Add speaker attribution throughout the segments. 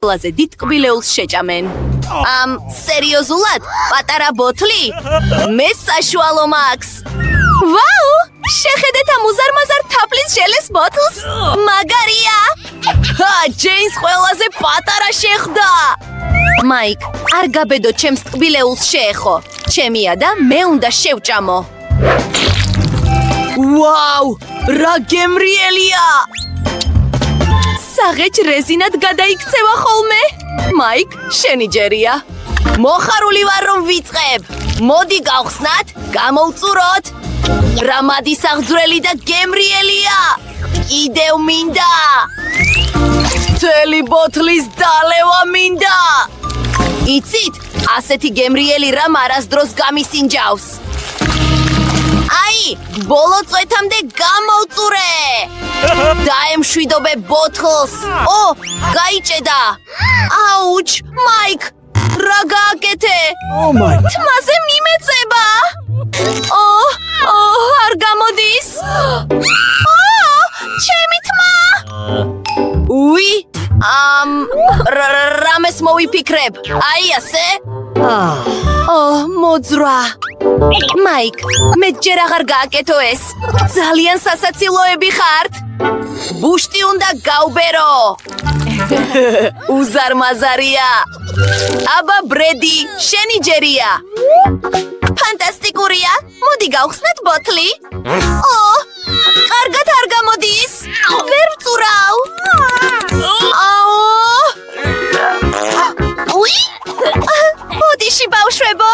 Speaker 1: ყველაზე დიდ კბილეულს შეჭამენ. სერიოზულად? პატარა ბოთლი? მე საშუალო მაქვს. ვაუ! შეხედეთ ამ უზარმაზარ თაფლის ჟელეს ბოთლს. მაგარია! ჯეინს ყველაზე პატარა შეხვდა. მაიკ, არ გაბედო ჩემს კბილეულს შეეხო. ჩემია და მე უნდა შევჭამო. ვაუ! რა გემრიელია! საღეჭ რეზინად გადაიქცევა ხოლმე. მაიკ, შენი ჯერია. მოხარული ვარ რომ ვიწყებ. მოდი გავხსნათ, გამოვწუროთ. რა მადი საღძვრელი და გემრიელია. კიდევ მინდა. მთელი ბოთლის დალევა მინდა. იცით, ასეთი გემრიელი რამ არასდროს გამისინჯავს. აი, ბოლო წვეთამდე გამოვწურე. დაემშვიდობე ბოთლს. გაიჭედა. აუჩ, მაიკ, რა გააკეთე? თმაზე მიმეწება. არ გამოდის. ჩემი თმა. უი, რამეს მოვიფიქრებ. აი ასე? მოძრა. მაიკ, მე ჯერ აღარ გააკეთო ეს. ძალიან სასაცილოები ხართ. ბუშტი უნდა გავბერო. უზარმაზარია. აბა ბრედი, შენი ჯერია. ფანტასტიკურია. მოდი გავხსნათ ბოთლი. კარგად არ გამოდის. ვერ ვწურავ. უი! ბოდიში ბავშვებო.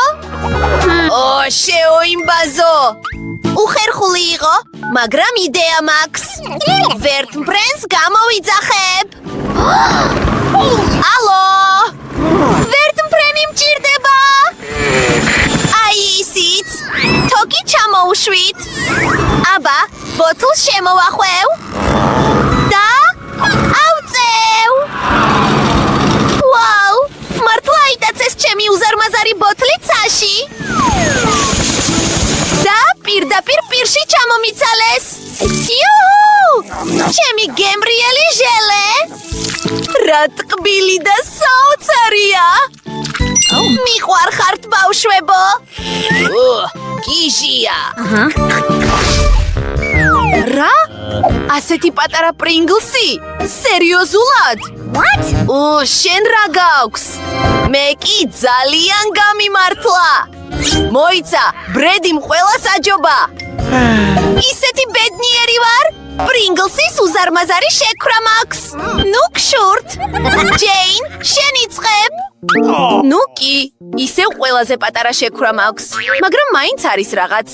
Speaker 1: შეოიმბაზო. უხერხული იყო, მაგრამ იდეა მაქვს. ვერტმფრენს გამოვიძახებ. ალო! ვერტმფრენი მჭირდება. აი ისიც. თოკი ჩამოუშვით. აბა, ბოთლს შემოვახვევ. და ავწევ. ვაუ! მართლა იტაცეს ჩემი უზარმაზარი ბოთლი ცაში. და პირდაპირ პირში ჩამომიცალეს. იუჰუ! ჩემი გემრიელი ჟელე. რა ტკბილი და საოცარია. მიყვარხართ ბავშვებო. გიჟია. რა? ასეთი პატარა პრინგლსი? სერიოზულად? შენ რა გაქვს? მე კი ძალიან გამიმართლა. მოიცა, ბრედიმ ყველას აჯობა. ისეთი ბედნიერი ვარ. პრინგლსის უზარმაზარი შექმნა მაქვს. ნუ გშურთ. ჯეინ, შენ იწყებ. ნუ კი, ისევ ყველაზე პატარა შექმნა მაქვს. მაგრამ მაინც არის რაღაც.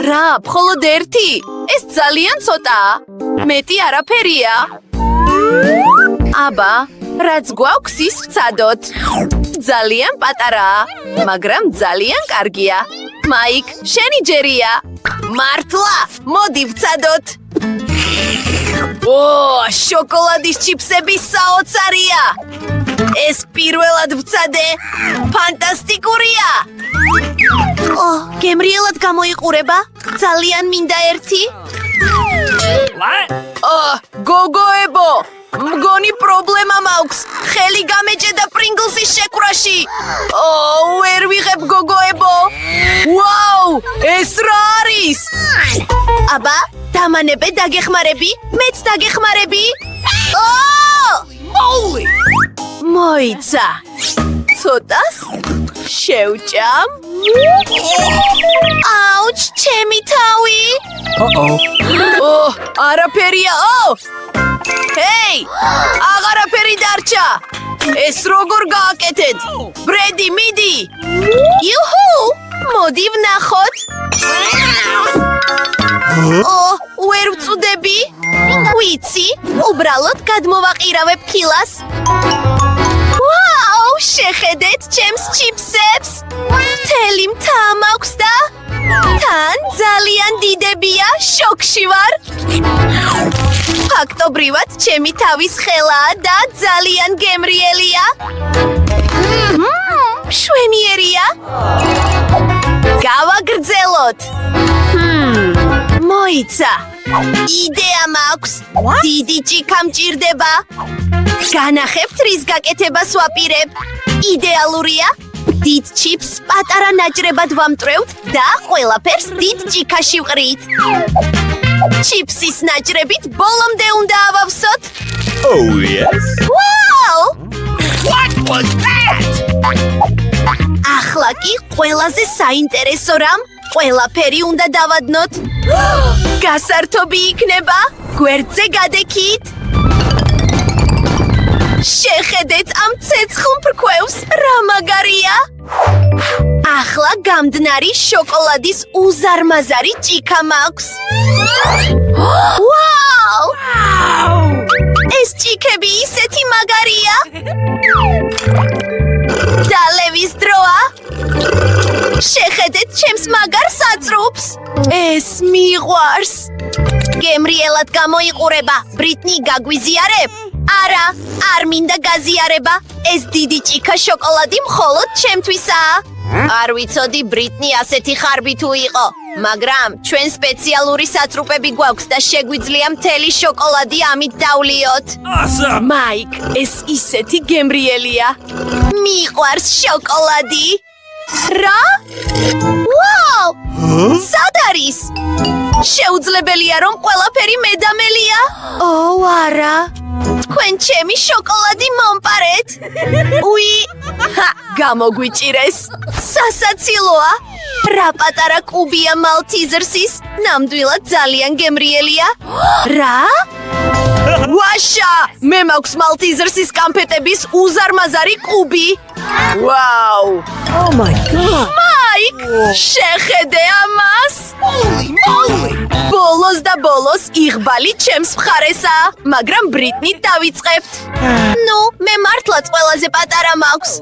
Speaker 1: რა, მხოლოდ ერთი? ეს ძალიან ცოტაა. მეტი არაფერია. აბა, რაც გვაქვს ის ვცადოთ. ძალიან პატარაა, მაგრამ ძალიან კარგია. მაიკ, შენი ჯერია. მართლა, მოდი ვცადოთ. შოკოლადის ჩიფსები საოცარია. ეს პირველად ვცადე. ფანტასტიკურია. გემრიელად გამოიყურება. ძალიან მინდა ერთი. გოგოებო, მგონი პრობლემა მაქვს. ხელი გამეჭედა პრინგლსის შექმნაში. ვერ ვიღებ გოგოებო. ვაუ, ეს რა არის? აბა, დამანებე დაგეხმარები? მეც დაგეხმარები? მოიცა. ცოტას შევჭამ. აუჩ, ჩემი თავი. არაფერია. ჰეი, აღარაფერი დარჩა. ეს როგორ გააკეთეთ? ბრედი, მიდი. იუჰუ, მოდი ვნახოთ. ვერ ვწუდები. ვიცი, უბრალოდ გადმოვაყირავებ ქილას. ვაუ, შეხედეთ ჩემს ჩიფსებს. მთელი მთა მაქვს და თან ძალიან დიდებია, შოკში ვარ. ფაქტობრივად, ჩემი თავის ხელაა და ძალიან გემრიელია. მშვენიერია. გავაგრძელოთ. მოიცა, იდეა მაქვს. დიდი ჭიქა მჭირდება. განახებთ რის გაკეთებას ვაპირებ. იდეალურია. დიდ ჩიპს პატარა ნაჭრებად ვამტვრევთ და ყველაფერს დიდ ჭიქაში ვყრით. ჩიპსის ნაჭრებით ბოლომდე უნდა ავავსოთ.
Speaker 2: Oh, yes.
Speaker 1: Wow!
Speaker 2: What was that?
Speaker 1: ახლა კი ყველაზე საინტერესო რამ ყველაფერი უნდა დავადნოთ. გასართობი იქნება. გვერდზე გადექით. შეხედეთ ამ ცეცხლ მფრქვევს, რა მაგარია. ახლა გამდნარი შოკოლადის უზარმაზარი ჭიქა მაქვს. ვაუ! ეს ჭიქები ისეთი მაგარია. დალევის დროა. შეხედეთ ჩემს მაგარ საწრუფს. ეს მიყვარს. გემრიელად გამოიყურება. ბრიტნი გაგვიზიარებ? არა, არ მინდა გაზიარება. ეს დიდი ჭიქა შოკოლადი მხოლოდ ჩემთვისაა. არ ვიცოდი ბრიტნი ასეთი ხარბი თუ იყო, მაგრამ ჩვენ სპეციალური საწრუპები გვაქვს და შეგვიძლია მთელი შოკოლადი ამით დავლიოთ.
Speaker 2: Awesome.
Speaker 1: მაიკ, ეს ისეთი გემრიელია. მიყვარს შოკოლადი. რა? ვაუ! სად არის? შეუძლებელია რომ ყველაფერი მედამელია? ო, არა. თქვენ ჩემი შოკოლადი მომპარეთ. უი! გამოგვიჭირეს. სასაცილოა. რა პატარა კუბია მალტიზერსის? ნამდვილად ძალიან გემრიელია. რა? ვაშა! მე მაქვს მალტიზერსის კამფეტების უზარმაზარი კუბი. ვაუ!
Speaker 2: Oh my god.
Speaker 1: მაიკ! შეხედე ამას!
Speaker 2: Holy moly.
Speaker 1: ბოლოს და ბოლოს იღბალი ჩემს მხარესაა, მაგრამ ბრიტნით დავიწყებთ. ნუ, მე მართლაც ყველაზე პატარა მაქვს.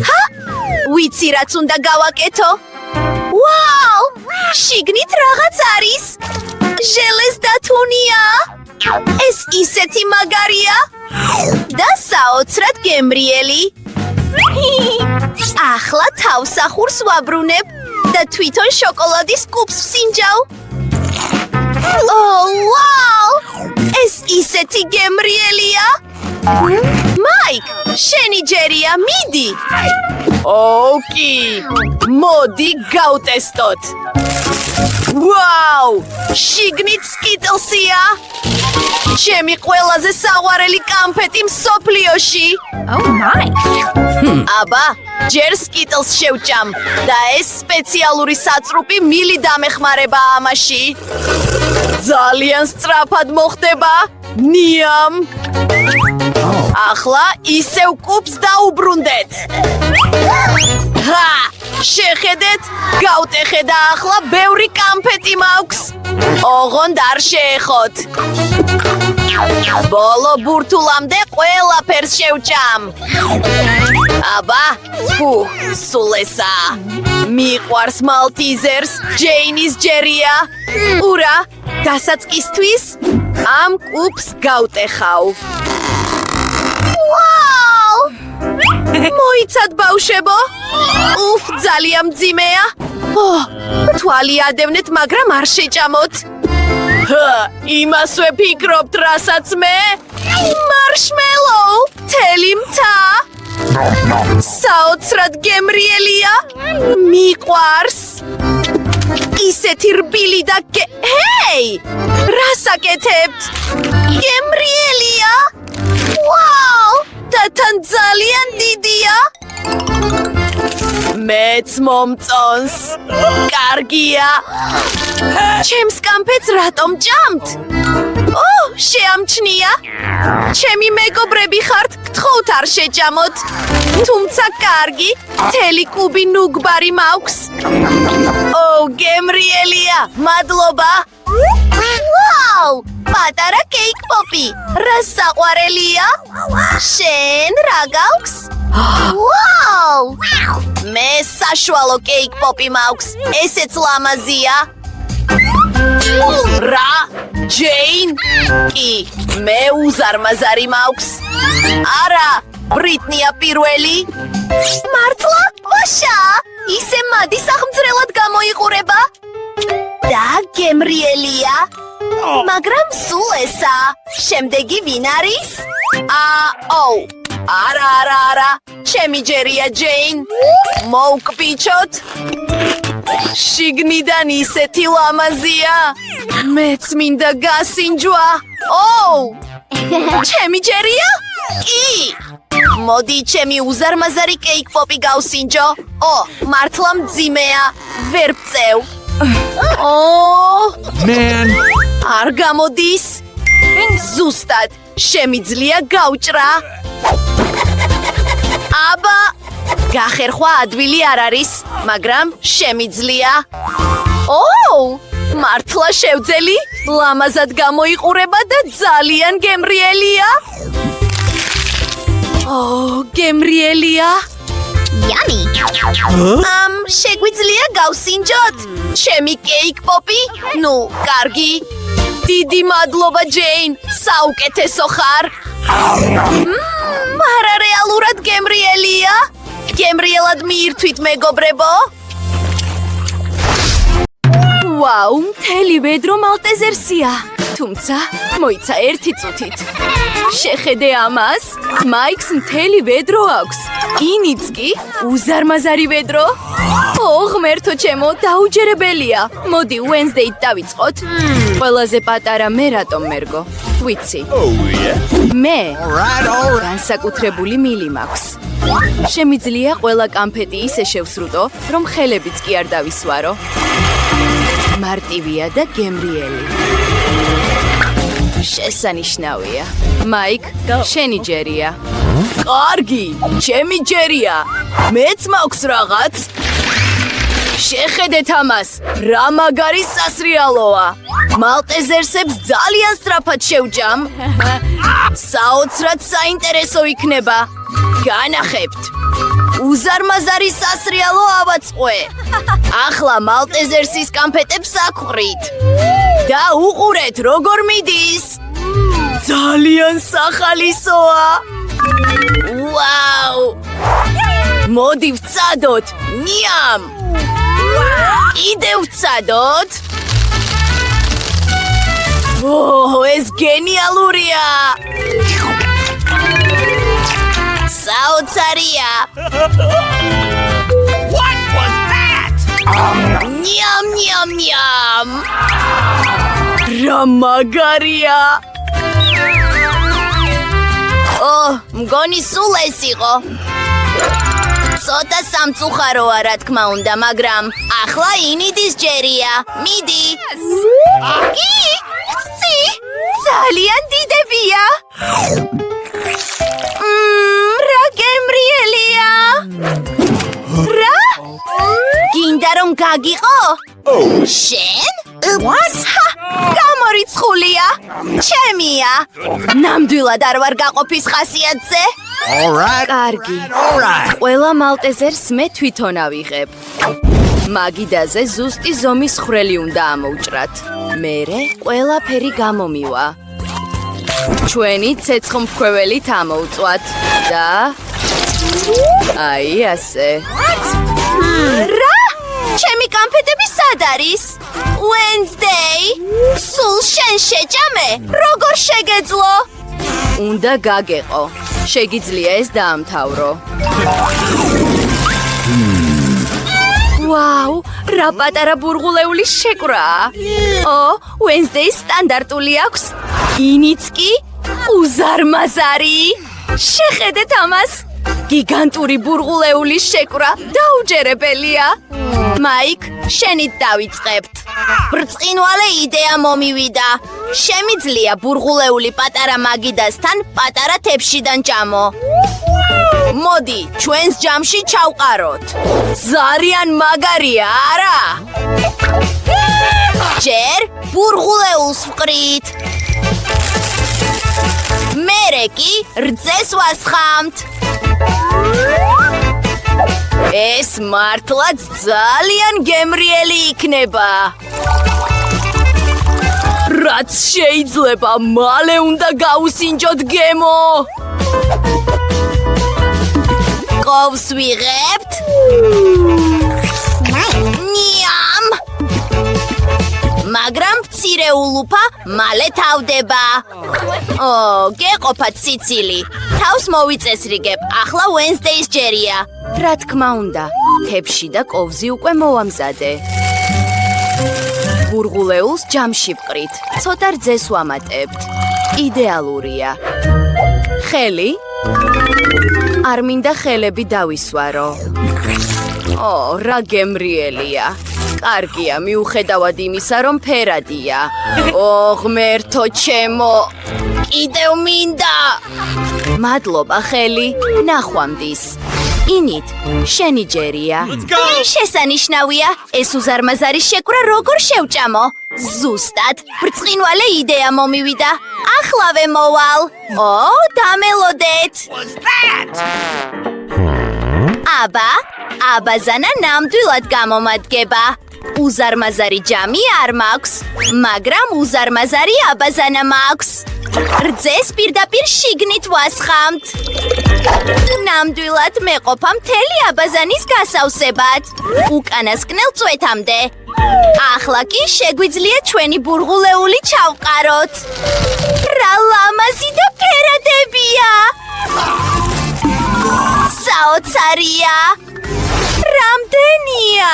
Speaker 1: ჰა? ვიცი რაც უნდა გავაკეთო. ვაუ! შიგნით რაღაც არის. ჟელეს და თუნია. ეს ისეთი მაგარია. და საოცრად გემრიელი. ახლა თავსახურს ვაბრუნებ და თვითონ შოკოლადის კუბს ვსინჯავ. ო, ვაუ! ეს ისეთი გემრიელია. მაიკ, შენი ჯერია, მიდი. ოკი, მოდი გავტესტოთ. ვაუ! შიგნით სკიტლსია. ჩემი ყველაზე საყვარელი კამფეტი მსოფლიოში.
Speaker 3: Oh my!
Speaker 1: აბა, ჯერ სკიტლს შევჭამ და ეს სპეციალური საწრუპი მილი დამეხმარება ამაში. ძალიან სწრაფად მოხდება. ნიამ. ახლა ისევ კუბს დაუბრუნდეთ. ჰა! შეხედეთ, გავტეხე და ახლა ბევრი კამფეტი მაქვს. ოღონდ არ შეეხოთ. ბოლო ბურთულამდე ყველაფერს შევჭამ. აბა, სულ ესაა. მიყვარს მალტიზერს, ჯეინის ჯერია. ურა, დასაწყისთვის ამ კუბს გავტეხავ. ვაუ! მოიცად ბავშვებო? უფ, ძალიან მძიმეა. თვალი ადევნეთ, მაგრამ არ შეჭამოთ. იმას ვეფიქრობთ, რასაც მე? მარშმელოუ, თელი მთა. საოცრად გემრიელია. მიყვარს. ისეთი რბილი და ჰეი! რას აკეთებთ? გემრიელია. ვაუ! და თან ძალიან დიდია. მეც მომწონს. კარგია. ჩემს კამფეტს რატომ ჭამთ? ო, შეამჩნია. ჩემი მეგობრები ხართ, გთხოვთ არ შეჭამოთ. თუმცა კარგი, მთელი კუბი ნუგბარი მაქვს. ო, გემრიელია. მადლობა. ვაუ! პატარა კეიკ პოპი. რა საყვარელია? შენ რა გაქვს? ვაუ! მე საშუალო კეიკ პოპი მაქვს. ესეც ლამაზია. რა? ჯეინ? კი, მე უზარმაზარი მაქვს. არა, ბრიტნია პირველი. მართლა? ვაშა! ისე მადი სახმძრელად გამოიყურება. და გემრიელია. მაგრამ სულ ესა. შემდეგი ვინ არის? არა. ჩემი ჯერია ჯეინ. მოვკბიჩოთ. შიგნიდან ისეთი ლამაზია. მეც მინდა გასინჯვა. ჩემი ჯერია? კი. მოდი ჩემი უზარმაზარი კეიკ პოპი გავსინჯო. მართლა მძიმეა. ვერ ვწევ.
Speaker 2: Man.
Speaker 1: არ გამოდის. ზუსტად შემიძლია გავჭრა. აბა, გახერხვა ადვილი არ არის, მაგრამ შემიძლია. მართლა შევძელი? ლამაზად გამოიყურება და ძალიან გემრიელია. გემრიელია. Yummy. შეგვიძლია გავსინჯოთ? ჩემი კეიკ პოპი? ნუ, კარგი. დიდი მადლობა ჯეინ, საუკეთესო ხარ. არა რეალურად გემრიელია. გემრიელად მიირთვით მეგობრებო. ვაუ, მთელი ვედრო მალტეზერსია. თუმცა მოიცა ერთი წუთით. შეხედე ამას, მაიქს მთელი ვედრო აქვს. ინიც კი უზარმაზარი ვედრო. ღმერთო ჩემო, დაუჯერებელია. მოდი Wednesday-ით დავიწყოთ. ყველაზე პატარა მე რატომ მერგო? ვიცი. მე განსაკუთრებული მილი მაქვს. შემიძლია ყველა კანფეტი ისე შევსრუტო, რომ ხელებიც კი არ დავისვარო. მარტივია და გემრიელი. შესანიშნავია. მაიქ, შენი ჯერია. კარგი, ჩემი ჯერია. მეც მაქვს რაღაც. შეხედეთ ამას, რა მაგარი სასრიალოა. მალტეზერსებს ძალიან სწრაფად შევჯამ. საოცრად საინტერესო იქნება. განახებთ. უზარმაზარი სასრიალო ავაწყყვე. ახლა მალტეზერსის კანფეტებს აქვყრით. და უყურეთ, როგორ მიდის. ძალიან სახალისოა. ვაუ! მოდი ვწადოთ. ნიამ! კიდევ ვწადოთ. ეს გენიალურია. საოცარია.
Speaker 2: What was that?
Speaker 1: ნიამ. რა მაგარია. მგონი სულ ეს იყო. ცოტა სამწუხაროა რა თქმა უნდა, მაგრამ ახლა ინიდის ჯერია. მიდი. კი, ხცი. ძალიან დიდებია. რა გემრიელია. რა? გინდა რომ გაგიყო? შენ? What? გამორიცხულია. ჩემია. ნამდვილად არ ვარ გაყოფის ხასიათზე.
Speaker 2: All right.
Speaker 1: კარგი.
Speaker 2: All right.
Speaker 1: ყველა მალტეზერს მე თვითონ ავიღებ. მაგიდაზე ზუსტი ზომის ხვრელი უნდა ამოვჭრათ. მერე ყველაფერი გამომივა. ჩვენი ცეცხლმფქვეველით ამოვწვათ და აი ასე. რა? ჩემი კანფეტები სად არის? Wednesday. სულ შენ შეჭამე? როგორ შეგეძლო? უნდა გაგეყო. შეგიძლია ეს დაამთავრო. ვაუ, რა პატარა ბურღულეული შეკვრაა. Wednesday სტანდარტული აქვს. ინიც კი უზარმაზარი. შეხედეთ ამას. გიგანტური ბურღულეული შეკვრა დაუჯერებელია. მაიქ, შენით დავიწყებთ. ბრწყინვალე იდეა მომივიდა. შემიძლია ბურღულეული პატარა მაგიდასთან პატარა თეფშიდან ჭამო. მოდი, ჩვენს ჯამში ჩავყაროთ. ძალიან მაგარია, არა? ჯერ ბურღულეულს ვყრით. მერე კი რძეს ვასხამთ. ეს მართლაც ძალიან გემრიელი იქნება. რაც შეიძლება, მალე უნდა გავუსინჯოთ გემო. ყავს ვიღებთ. ნიამ. მაგრამ მცირე ულუფა მალე თავდება. გეყოფათ სიცილი. თავს მოვიწესრიგებ. ახლა Wednesday-ის ჯერია. რა თქმა უნდა, თებში და კოვზი უკვე მოვამზადე. ბურღულეულს ჯამში ვყრით. ცოტა რძეს ვამატებთ. იდეალურია. ხელი? არ მინდა ხელები დავისვარო. რა გემრიელია. კარგია, მიუხედავად იმისა, რომ ფერადია. ღმერთო ჩემო, კიდევ მინდა. მადლობა, ხელი, ნახვამდის. ინით, შენი ჯერია. შესანიშნავია, ეს უზარმაზარი შეკვრა როგორ შევჭამო. ზუსტად, ბრწყინვალე იდეა მომივიდა. ახლავე მოვალ. დამელოდეთ.
Speaker 2: What's that?
Speaker 1: აბაზანა ნამდვილად გამომადგება. უზარმაზარი ჯამი არ მაქვს, მაგრამ უზარმაზარი აბაზანა მაქვს. რძეს პირდაპირ შიგნით ვასხამთ. ნამდვილად მეყოფა მთელი აბაზანის გასავსებად. უკანასკნელ წვეთამდე. ახლა კი შეგვიძლია ჩვენი ბურღულეული ჩავყაროთ. რა ლამაზი და ფერადებია! საოცარია! რამდენია?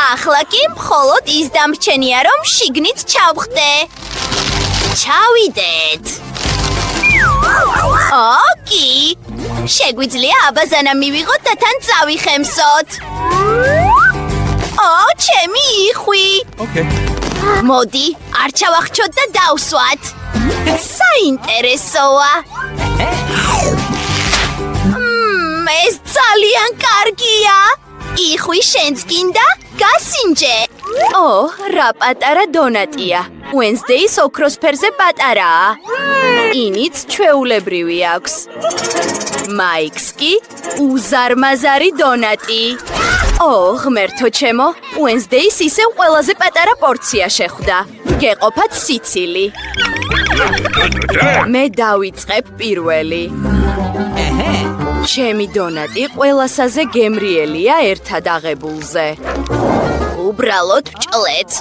Speaker 1: ახლა კი მხოლოდ ის დამრჩენია, რომ შიგნით ჩავხდე. ჩავიდეთ. კი. შეგვიძლია აბაზანა მივიღოთ და თან წავიხემსოთ. ჩემი იხვი.
Speaker 2: Okay.
Speaker 1: მოდი, არ ჩავახჩოთ და დავსვათ. საინტერესოა. ეს ძალიან კარგია. იხვი შენც გინდა? გასინჯე. რა პატარა დონატია. Wednesday-ის ოქროსფერზე პატარაა. ინიც ჩვეულებრივი აქვს. მაიქს კი უზარმაზარი დონატი. ღმერთო ჩემო, Wednesday-ის ისევ ყველაზე პატარა პორცია შეხვდა. გეყოფათ სიცილი. მე დავიწყებ პირველი. ჩემი დონატი ყველასაზე გემრიელია ერთად აღებულზე. უბრალოდ ვჭლეთ.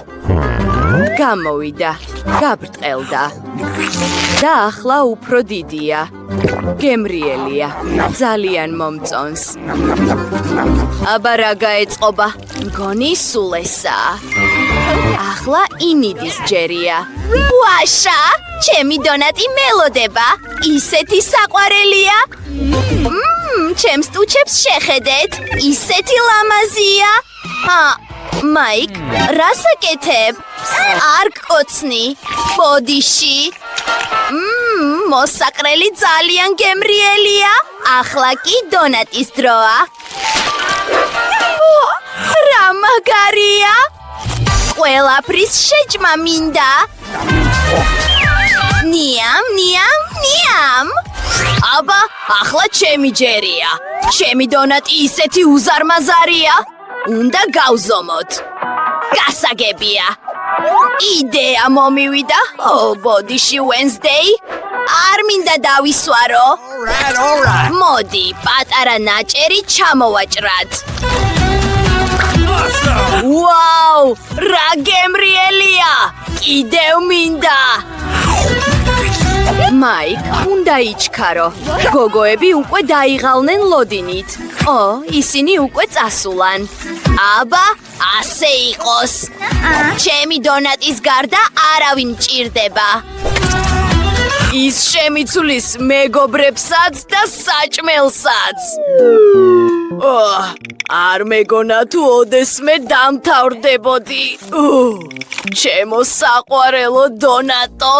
Speaker 1: გამოვიდა, გაბრტყელდა. და ახლა უფრო დიდია. გემრიელია, ძალიან მომწონს. აბა რა გაეწყობა? მგონი სულ ესაა. ახლა ინიდის ჯერია. ვაშა, ჩემი დონატი მელოდება. ისეთი საყვარელია. ჩემს ტუჩებს შეხედეთ. ისეთი ლამაზია. მაიკ, რას აკეთებ? არ გკოცნი. ბოდიში. მოსაყრელი ძალიან გემრიელია. ახლა კი დონატის დროა. რა მაგარია! ყველაფრის შეჭმა მინდა. ნიამ. აბა, ახლა ჩემი ჯერია. ჩემი დონატი ისეთი უზარმაზარია. უნდა გავზომოთ. გასაგებია. იდეა მომივიდა. ბოდიში Wednesday. არ მინდა დავისვარო.
Speaker 2: All right.
Speaker 1: მოდი, პატარა ნაჭერი ჩამოვაჭრათ. ვაუ, რა გემრიელია! კიდევ მინდა. მაიკ, უნდა იჩქარო. გოგოები უკვე დაიღალნენ ლოდინით. ისინი უკვე წასულან. აბა, ასე იყოს. ჩემი დონატის გარდა არავინ მჭირდება. ის შემიცulis მეგობრებსაც და საჭმელსაც. არ მეგონა თუ ოდესმე დამთავრდებოდი. ჩემო საყვარელო დონატო.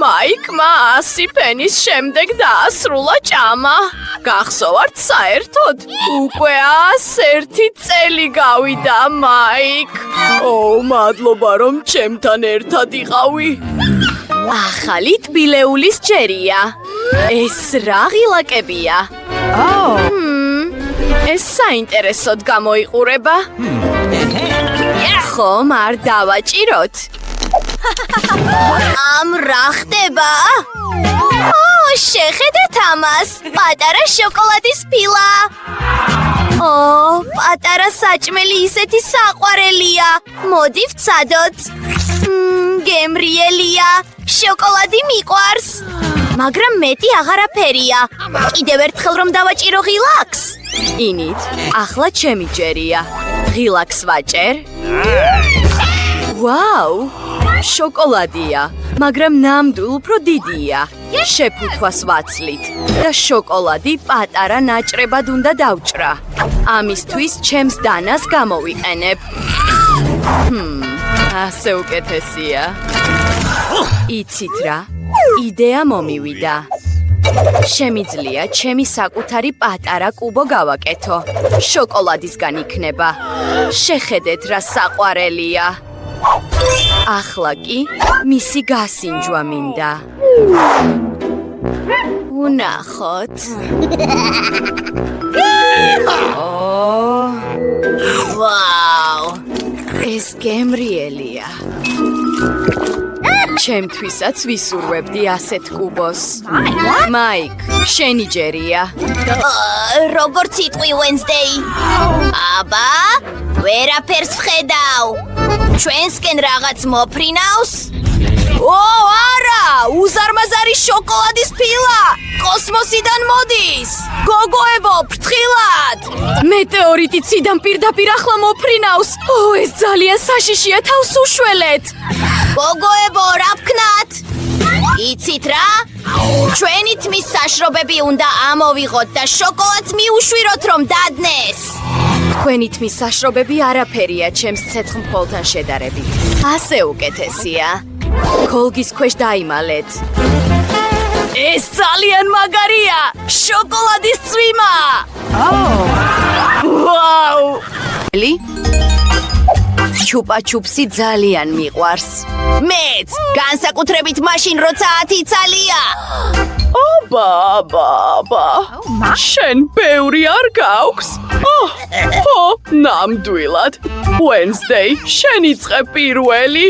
Speaker 1: მაიკმა 100 პენის შემდეგ დაასრულა ჭამა. გახსოვართ საერთოდ? უკვე 101 წელი გავიდა, მაიკ. მადლობა, რომ ჩემთან ერთად იყავი. ახალი ტბილეულის ჯერია. ეს რა ღილაკებია? ეს საინტერესოდ გამოიყურება. ხომ არ დავაჭიროთ? რა ხდება? შეხედეთ ამას, პატარა შოკოლადის ფილა. პატარა საჭმელი ისეთი საყვარელია. მოდი ვცადოთ. გემრიელია. შოკოლადი მიყვარს. მაგრამ მეტი აღარაფერია. კიდევ ერთხელ რომ დავაჭირო ღილაკს. ინით, ახლა ჩემი ჯერია. ღილაკს ვაჭერ. ვაუ! შოკოლადია, მაგრამ ნამდვილ უფრო დიდია. შეფუთვას ვაცლით და შოკოლადი პატარა ნაჭრებად უნდა დავჭრა. ამისთვის ჩემს დანას გამოვიყენებ. ასე უკეთესია. იცით რა? იდეა მომივიდა. შემიძლია ჩემი საკუთარი პატარა კუბო გავაკეთო. შოკოლადისგან იქნება. შეხედეთ რა საყვარელია. ახლა კი მისი გასინჯვა მინდა. ვნახოთ. ვაუ! ეს გემრიელია. ჩემთვისაც ვისურვებდი ასეთ კუბოს. მაიკ, შენი ჯერია.
Speaker 3: როგორც იტყვი Wednesday. აბა, ვერაფერს ვხედავ. ჩვენსკენ რაღაც მოფრინავს?
Speaker 1: არა! უზარმაზარი შოკოლადის ფილა! კოსმოსიდან მოდის! გოგოებო, ფრთხილად! მეტეორიტი ციდან პირდაპირ ახლა მოფრინავს! ეს ძალიან საშიშია, თავს უშველეთ!
Speaker 3: გოგოებო, რა ვქნათ? იცით რა? ჩვენი თმის საშრობები უნდა ამოვიღოთ და შოკოლადს მიუშვიროთ რომ დადნეს.
Speaker 1: თქვენი თმის საშრობები არაფერია ჩემს ცეცხლმხოლთან შედარებით. ასე უკეთესია. კოლგის ქვეშ დაიმალეთ. ეს ძალიან მაგარია! შოკოლადის წვიმა! ვაუ! ჩუპა-ჩუპსი ძალიან მიყვარს.
Speaker 3: მეც, განსაკუთრებით მაშინ როცა 10 წალია.
Speaker 4: აბა. შენ ბევრი არ გაქვს? ნამდვილად. Wednesday, შენ იწყე პირველი.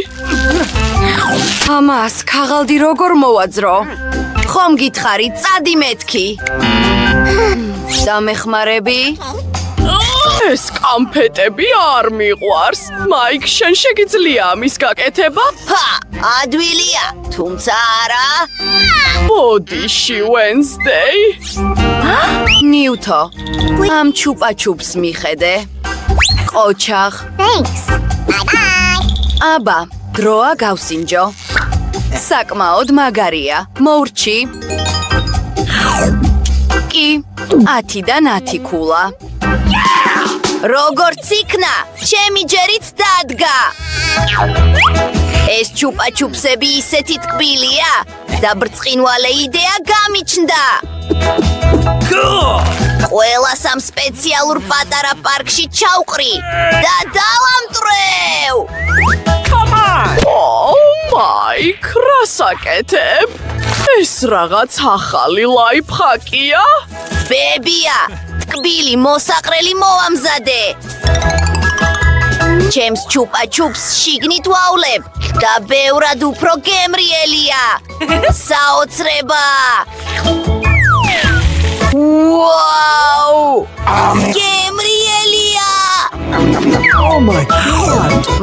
Speaker 1: ამას ქაღალდი როგორ მოვაძრო? ხომ გითხარი, წადი მეთქი. დამეხმარები?
Speaker 4: ეს კამფეტები არ მიყვარს. მაიკ, შენ შეგიძლია ამის გაკეთება?
Speaker 3: ადვილია, თუმცა არა.
Speaker 4: ბოდიში, Wednesday.
Speaker 1: ნიუტო, ამ ჩუპა-ჩუპს მიხედე. ყოჩახ.
Speaker 3: Thanks. Bye.
Speaker 1: აბა, დროა გავსინჯო. საკმაოდ მაგარია. მოურჩი. კი, 10-დან 10 ქულა.
Speaker 3: როგორც იქნა, ჩემი ჯერიც დადგა. ეს ჩუპა-ჩუპსები ისეთი ტკბილია და ბრწყინვალე იდეა გამიჩნდა. ყველას ამ სპეციალურ პატარა პარკში ჩავყრი და დავამტვრევ.
Speaker 4: მაიკ, რას აკეთებ? ეს რაღაც ახალი ლაიფჰაკია?
Speaker 3: ბებია, ტკბილი მოსაყრელი მოვამზადე. ჩემს ჩუპა-ჩუპს შიგნით ვავლებ და ბევრად უფრო გემრიელია. საოცრება! ვაუ! გემრიელია!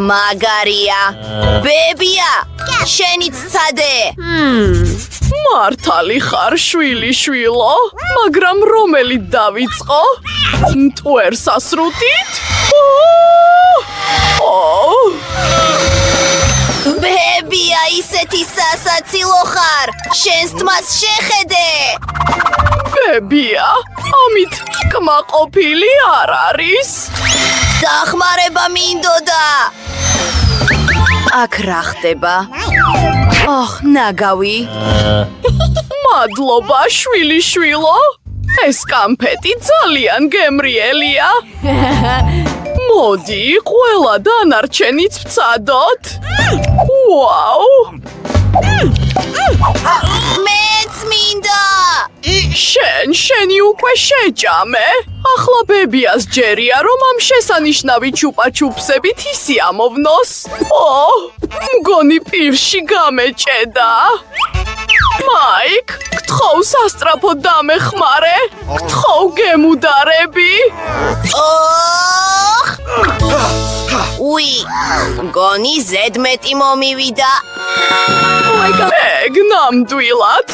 Speaker 3: მაგარია! ბებია, შენიც ცადე!
Speaker 4: მართალი ხარ შვილიშვილო, მაგრამ რომელი დავიწყო? მტვერს ასრუტით?
Speaker 3: ბებია, ისეთი სასაცილო ხარ! შენს თმას შეხედე!
Speaker 4: ბებია, ამით კმაყოფილი არ არის?
Speaker 3: დახმარება მინდოდა!
Speaker 1: აქ რა ხდება? ნაგავი.
Speaker 4: მადლობა, შვილიშვილო. ეს კამფეტი ძალიან გემრიელია. მოდი, ყველა დანარჩენიც ვცადოთ. ვაუ!
Speaker 3: მეც მინდა!
Speaker 4: შენი უკვე შეჭამე. ახლა ბებიას ჯერია, რომ ამ შესანიშნავი ჩუპა-ჩუპსებით ისი ამოვნოს. მგონი პირში გამეჭედა. მაიკ, გთხოვს ასტრაფოდ დამეხმარე. გთხოვ გემუდარები.
Speaker 3: ოხ! უი, გონი ზედმეტი მომივიდა.
Speaker 4: ეგ ნამდვილად.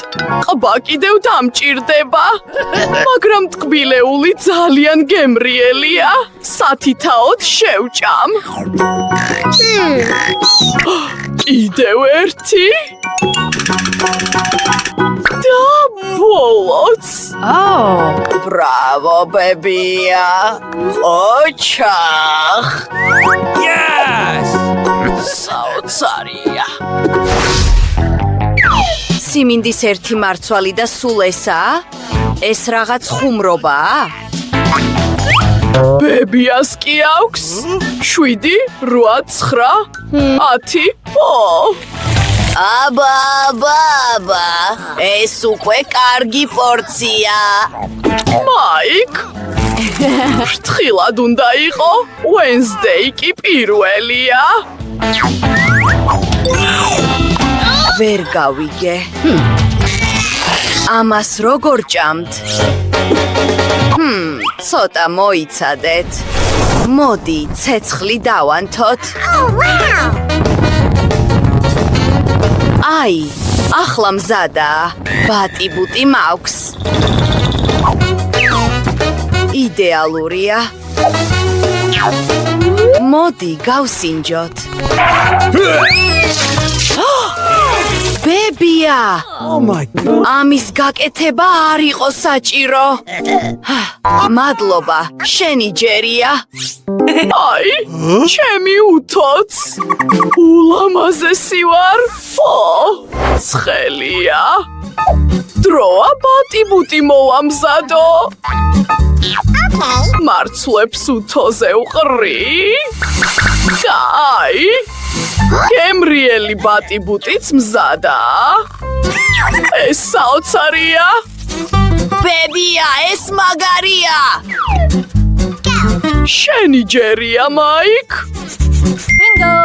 Speaker 4: ყბა კიდევ დამჭირდება. მაგრამ ტკბილეული ძალიან გემრიელია. სათითაოდ შევჭამ. კიდევ ერთი. და ბოლოც.
Speaker 3: ბრავო, ბებია. ოჩახ.
Speaker 2: Yes!
Speaker 3: საოცარია.
Speaker 1: სიმინდის ერთი მარცვალი და სულ ესაა? ეს რაღაც ხუმრობაა?
Speaker 4: ბებიას კი აქვს 7, 8, 9, 10.
Speaker 3: აბა, ეს უკვე კარგი პორცია.
Speaker 4: მაიკ, ფრთხილად უნდა იყო. Wednesday კი პირველია.
Speaker 1: ვერ გავიგე. ამას როგორ ჭამთ? ცოტა მოიცადეთ. მოდი, ცეცხლი დავანთოთ. აი, ახლა მზადაა. ბატი-ბუტი მაქვს. იდეალურია. მოდი, გავსინჯოთ. ბებია!
Speaker 2: Oh my god!
Speaker 1: ამის გაკეთება არ იყო საჭირო. მადლობა, შენი ჯერია.
Speaker 4: აი, ჩემი უთოც. ულამაზესი ვარ. ცხელია. დროა ბატი-ბუტი მოვამზადო. მარცვლებს უთოზე უყრი. და აი, გემრიელი ბატი-ბუტიც მზადაა. ეს საოცარია.
Speaker 3: ბებია, ეს მაგარია.
Speaker 4: შენი ჯერია, მაიკ.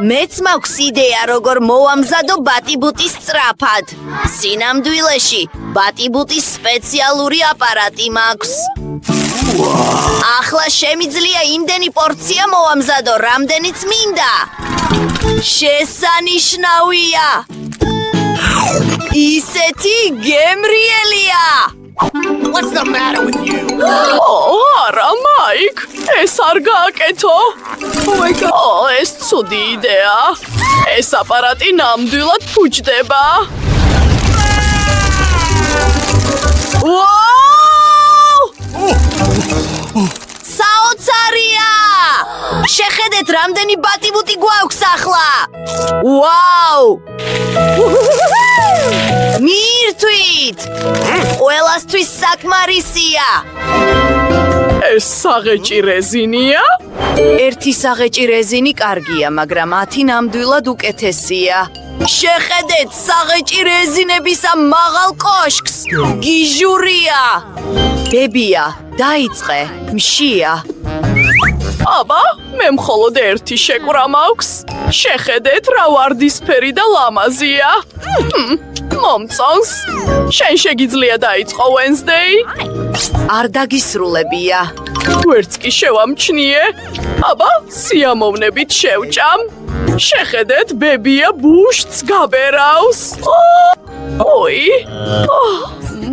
Speaker 3: მეც მაქვს იდეა, როგორ მოვამზადო ბატი-ბუტის სწრაფად. სინამდვილეში, ბატი-ბუტის სპეციალური აპარატი მაქვს. ახლა შემიძლია იმდენი პორცია მოვამზადო, რამდენიც მინდა. შესანიშნავია. ისეთი გემრიელია.
Speaker 2: What's the matter with you?
Speaker 4: არა, მაიკ, ეს არ გააკეთო. ეს ცუდი იდეა. ეს აპარატი ნამდვილად ფუჭდება.
Speaker 3: საოცარია! შეხედეთ, რამდენი ბატი-ბუტი გვაქვს ახლა. ვაუ! მირთვით! ყველასთვის საკმარისია.
Speaker 4: ეს საღეჭი რეზინია?
Speaker 1: ერთი საღეჭი რეზინი კარგია, მაგრამ 10 ნამდვილად უკეთესია.
Speaker 3: შეხედეთ, საღეჭი რეზინების ამ მაღალ კოშკს. გიჟურია.
Speaker 1: ბებია, დაიწყე, მშია.
Speaker 4: აბა, მე მხოლოდ ერთი შეკვრა მაქვს. შეხედეთ, რა ვარდისფერი და ლამაზია. მომწონს. შენ შეგიძლია დაიწყო Wednesday?
Speaker 1: არ დაგისრულებია.
Speaker 4: ვერც კი შევამჩნიე. აბა, სიამოვნებით შევჭამ. შეხედეთ, ბებია ბუშტს გაბერავს. ოი.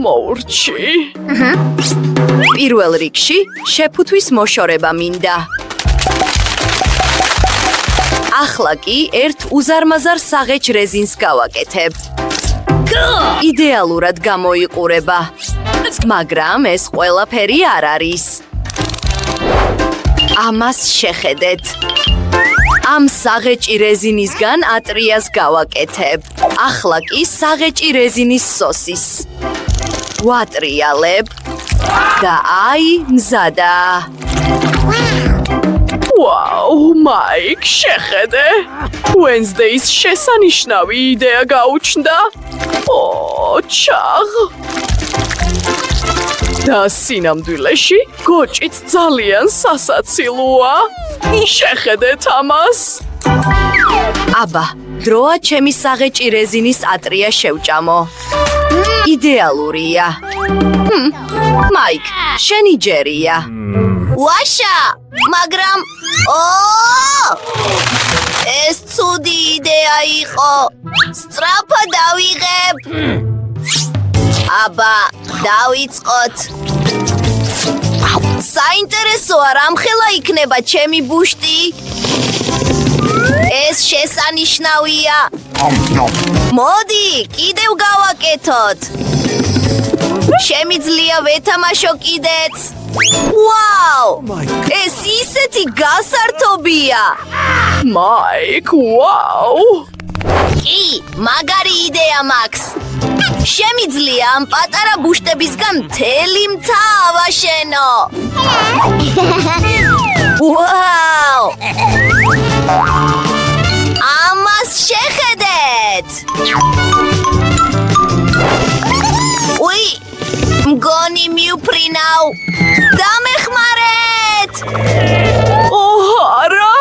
Speaker 4: მოურჩი.
Speaker 1: პირველ რიგში შეფუთვის მოშორება მინდა. ახლა კი ერთ უზარმაზარ საღეჭ რეზინს გავაკეთებ. იდეალურად გამოიყურება. მაგრამ ეს ყველაფერი არ არის. ამას შეხედეთ. ამ საღეჭი რეზინისგან ატრიას გავაკეთებ. ახლა კი საღეჭი რეზინის სოსის. ვატრიალებ და აი მზადაა.
Speaker 4: ვაუ, მაიკ, შეხედე. Wednesday-ის შესანიშნავი იდეა გაუჩნდა. ჩაღ. და სინამდვილეში გოჭით ძალიან სასაცილოა. შეხედეთ ამას.
Speaker 1: აბა, დროა ჩემი საღეჭი რეზინის ატრია შევჭამო. იდეალურია. მაიკ, შენი ჯერია.
Speaker 3: ვაშა, მაგრამ ეს ცუდი იდეა იყო. სწრაფად დავიღებ. აბა, დავიწყოთ. საინტერესოა, რამხელა იქნება ჩემი ბუშტი? ეს შესანიშნავია. მოდი, კიდევ გავაკეთოთ. შემიძლია ვეთამაშო კიდეც. ვაუ! ეს ისეთი გასართობია.
Speaker 4: მაიკ, ვაუ!
Speaker 3: კი, მაგარი იდეა მაქვს. შემიძლია ამ პატარა ბუშტებისგან მთელი მთა ავაშენო. ვაუ! ამას შეხედეთ. უი, მგონი მივფრინავ. დამეხმარეთ!
Speaker 4: ოჰ, არა!